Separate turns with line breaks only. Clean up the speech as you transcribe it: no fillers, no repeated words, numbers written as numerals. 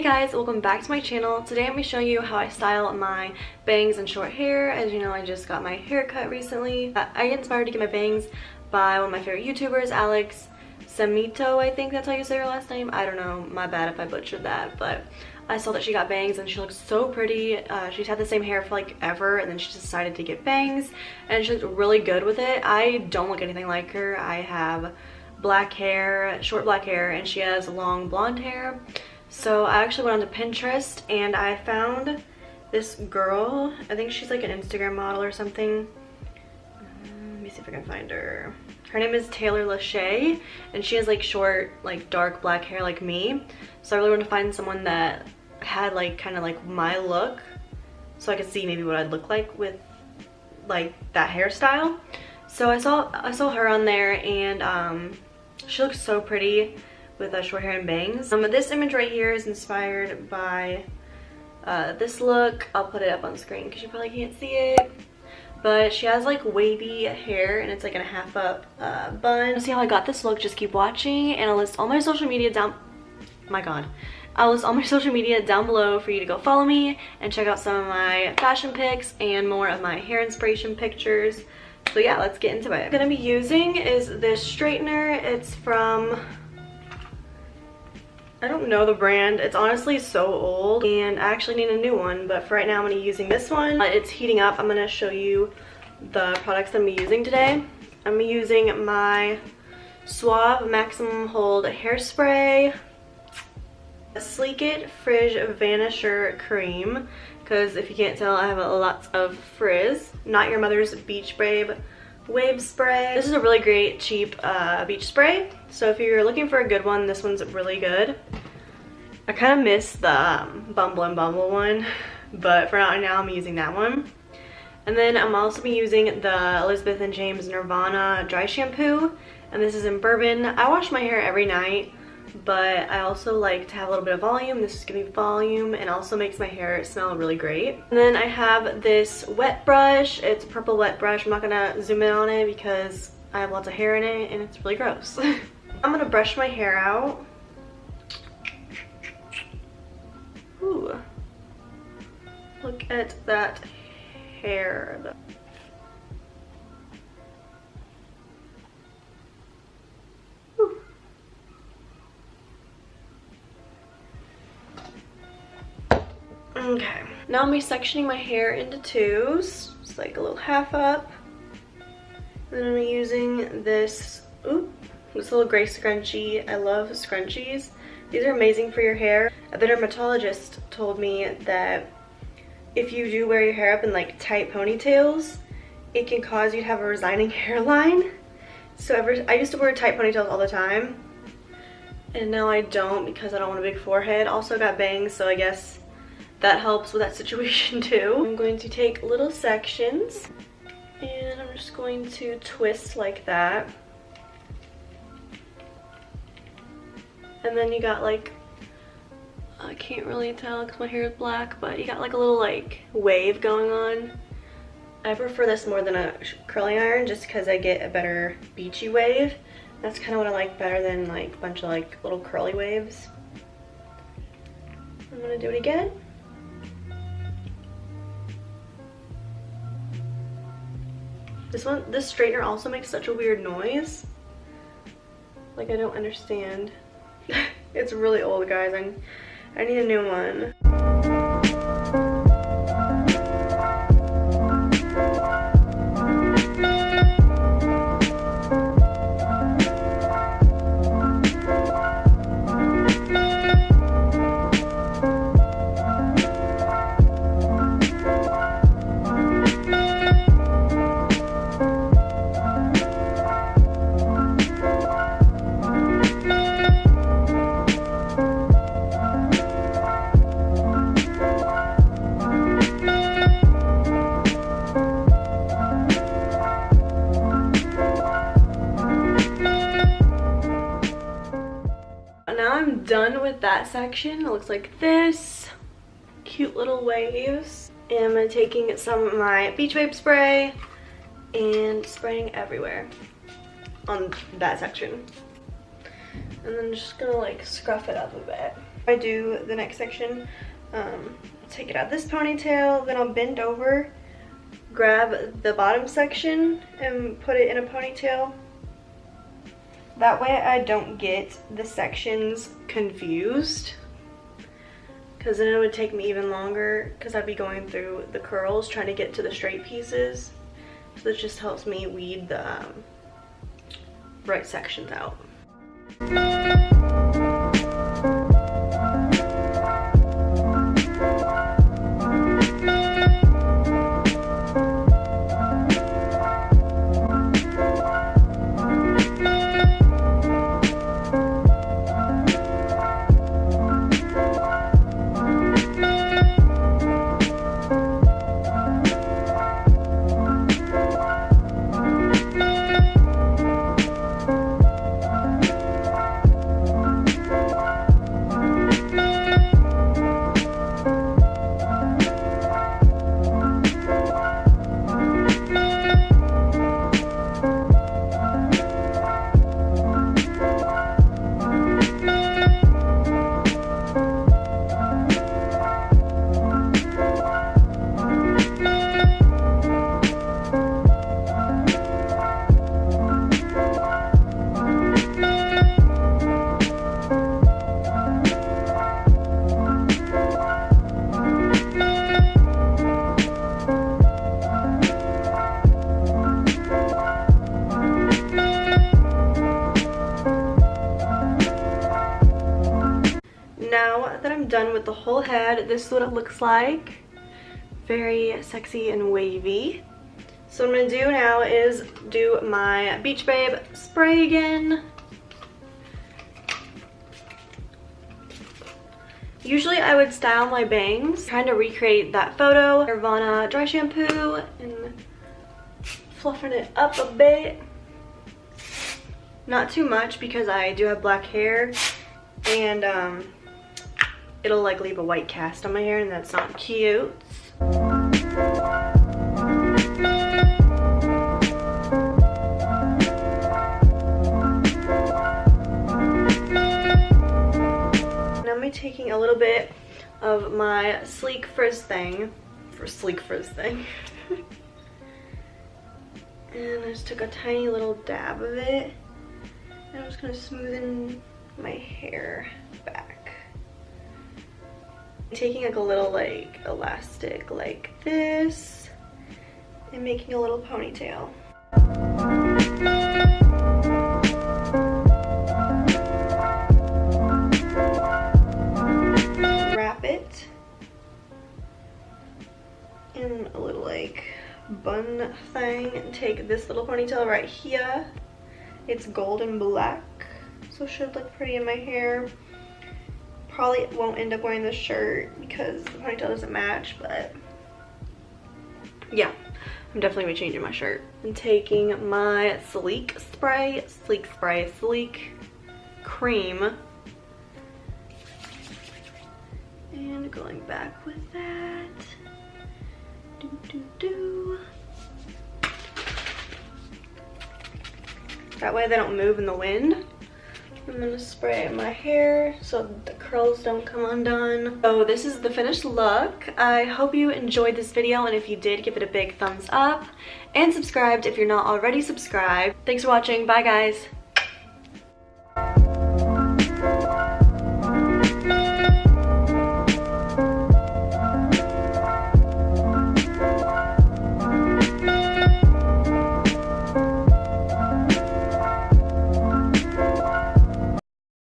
guys, welcome back to my channel. Today I'm going to show you how I style my bangs and short hair. As you know, I just got my hair cut recently. I get inspired to get my bangs by one of my favorite YouTubers, Alex Semito, I think that's how you say her last name. I don't know, my bad if I butchered that, but I saw that she got bangs and she looks so pretty. She's had the same hair for like ever, and then she decided to get bangs and she looked really good with it. I don't look anything like her. I have black hair, short black hair, and she has long blonde hair. So I actually went onto Pinterest and I found this girl. I think she's like an Instagram model or something. Let me see if I can find her. Her name is Taylor Lachey, and she has like short, like dark black hair like me. So I really wanted to find someone that had like kind of like my look, so I could see maybe what I'd look like with like that hairstyle. So I saw her on there, and she looks so pretty with short hair and bangs. This image right here is inspired by this look. I'll put it up on screen because you probably can't see it. But she has like wavy hair and it's like in a half up bun. To see how I got this look, just keep watching, and I'll list all my social media down, I'll list all my social media down below for you to go follow me and check out some of my fashion pics and more of my hair inspiration pictures. So yeah, let's get into it. What I'm gonna be using is this straightener. It's from, I don't know the brand. It's honestly so old and I actually need a new one, but for right now I'm gonna be using this one. It's heating up. I'm gonna show you the products that I'm gonna be using today. I'm gonna be using my Suave Maximum Hold Hairspray, Sleek It Frizz Vanisher Cream, because if you can't tell, I have a lot of frizz. Not Your Mother's Beach Babe Wave Spray. This is a really great cheap beach spray, so if you're looking for a good one, this one's really good. I kind of miss the Bumble and Bumble one, but for now I'm using that one. And then I'm also be using the Elizabeth and James Nirvana dry shampoo, and this is in bourbon. I wash my hair every night, but I also like to have a little bit of volume. This is giving me volume and also makes my hair smell really great. And then I have this wet brush. It's a purple wet brush. I'm not gonna zoom in on it because I have lots of hair in it and it's really gross. I'm gonna brush my hair out. Ooh. Look at that hair. Okay, now I'm sectioning my hair into twos, just like a little half up. And then I'm using this little gray scrunchie. I love scrunchies. These are amazing for your hair. A dermatologist told me that if you do wear your hair up in like tight ponytails, it can cause you to have a resigning hairline. So I used to wear tight ponytails all the time, and now I don't because I don't want a big forehead. Also got bangs, so I guess that helps with that situation too. I'm going to take little sections and I'm just going to twist like that. And then you got like, I can't really tell because my hair is black, but you got like a little like wave going on. I prefer this more than a curling iron just because I get a better beachy wave. That's kind of what I like better than like a bunch of like little curly waves. I'm gonna do it again. This straightener also makes such a weird noise. Like, I don't understand. It's really old, guys. I need a new one. Done with that section. It looks like this. Cute little waves. And I'm taking some of my Beach Babe spray and spraying everywhere on that section. And then just gonna like scruff it up a bit. I do the next section, take it out this ponytail, then I'll bend over, grab the bottom section and put it in a ponytail. That way I don't get the sections confused, because then it would take me even longer because I'd be going through the curls trying to get to the straight pieces. So this just helps me weed the right sections out. Now that I'm done with the whole head, this is what it looks like. Very sexy and wavy. So what I'm gonna do now is do my Beach Babe spray again. Usually I would style my bangs, trying to recreate that photo. Nirvana dry shampoo and fluffing it up a bit. Not too much because I do have black hair, and it'll like leave a white cast on my hair and that's not cute. Now I'm taking a little bit of my sleek frizz thing, and I just took a tiny little dab of it, and I'm just gonna smoothen my hair back. Taking like a little like elastic like this and making a little ponytail. Wrap it in a little like bun thing and take this little ponytail right here. It's gold and black, so it should look pretty in my hair. Probably won't end up wearing this shirt because the ponytail doesn't match, but yeah, I'm definitely changing my shirt. I'm taking my sleek cream and going back with that. That way they don't move in the wind. I'm gonna spray my hair so the curls don't come undone. So this is the finished look. I hope you enjoyed this video, and if you did, give it a big thumbs up and subscribe if you're not already subscribed. Thanks for watching. Bye guys.